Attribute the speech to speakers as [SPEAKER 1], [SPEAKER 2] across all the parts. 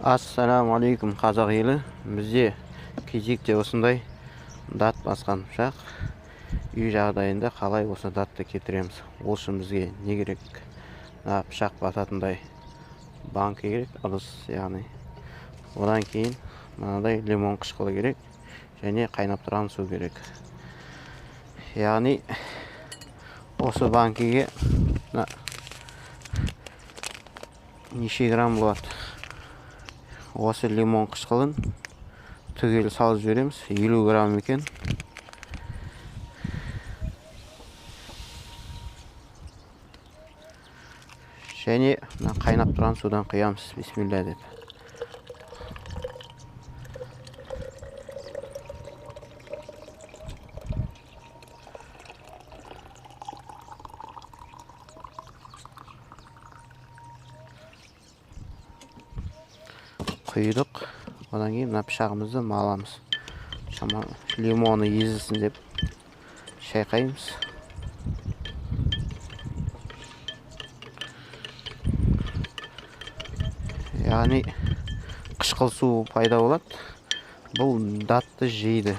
[SPEAKER 1] Ассаламу алейкум қазақ елі. Бізде кезекте осындай дат басқан пышақ. Үй жағдайында қалай осы датты кетіреміз? Ол үшін бізге не керек? Пышақ басатындай банка керек, ыдыс яғни. Одан кейін мынадай лимон қышқылы керек және қайнап тұрған су керек. Яғни осы банкеге неше грамм болады? Осы лимон қышқылын түгел салып жібереміз. 50 грамм екен. Және қайнап тұрған судан құямыз. Бисмилля деп. Құйдық. Одан кейін пышағымызды маламыз. Лимоны езілсін деп шайқаймыз. Яғни қышқыл су пайда болады. Бұл датты жейді.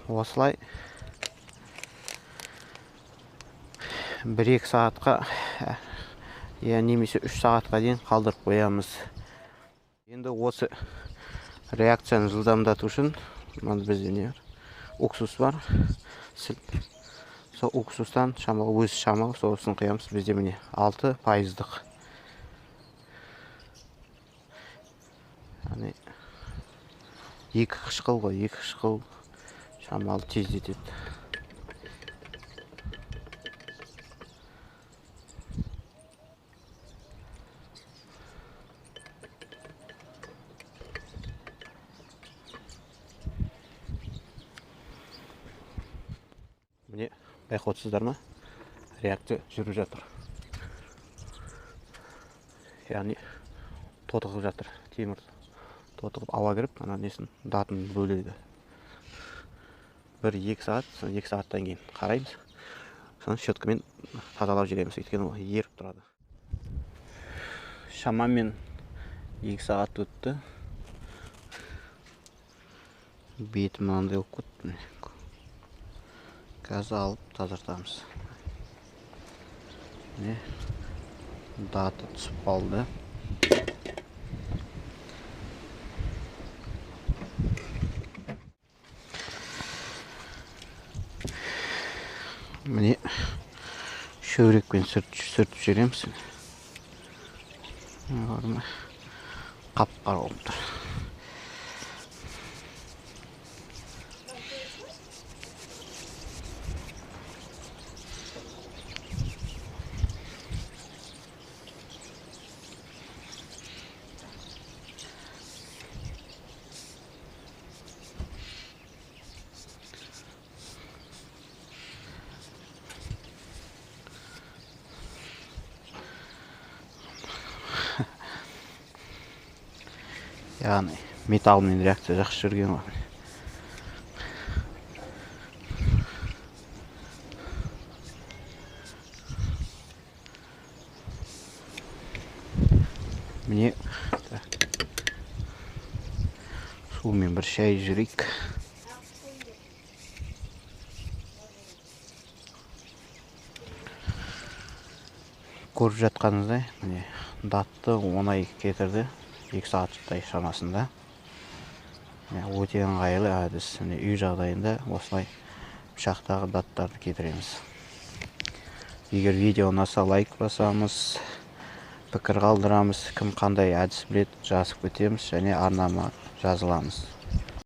[SPEAKER 1] Осылай 1-2 сағатқа немесе 3 сағатқа дейін қалдырып қоямыз. Енді осы реакцияны жылдамдату үшін бізде не бар? Уксус бар. Сол уксустан өз шамалы сосын құямыз. Бізде міне 6%. Яғни 2 қышқыл ғой, 2 қышқыл шамалы тездетеді. Міне байқаусыздар ма? Реакция жүріп жатыр. Яғни тотығып жатыр. Темір тотығып ауа кіріп, ана несін датын бөледі. 1-2 сағат, 2 сағаттан кейін қараймыз. Соны щеткамен тазалап жібереміз. Өйткені ол еріп тұрады. Шамамен 2 сағат өтті. Беті мынандай болып кетті. Қазір алып тазартамыз. Міне даты түсіп қалды. Міне шөйрекпен сүртіп жібереміз. Қап-қара болып тұр. Яғни металлмен реакция жақсы жүрген ғой. Міне сумен бір шай жүрейік. Көріп жатқаныңыздай, міне датты оңай кетірді. 2 сағаттай шамасында. Өте ыңғайлы әдіс. Үй жағдайында осылай пышақтағы даттарды кетіреміз. Егер видео ұнаса лайк басамыз, пікір қалдырамыз, кім қандай әдіс біледі жазып кетеміз және арнама жазыламыз.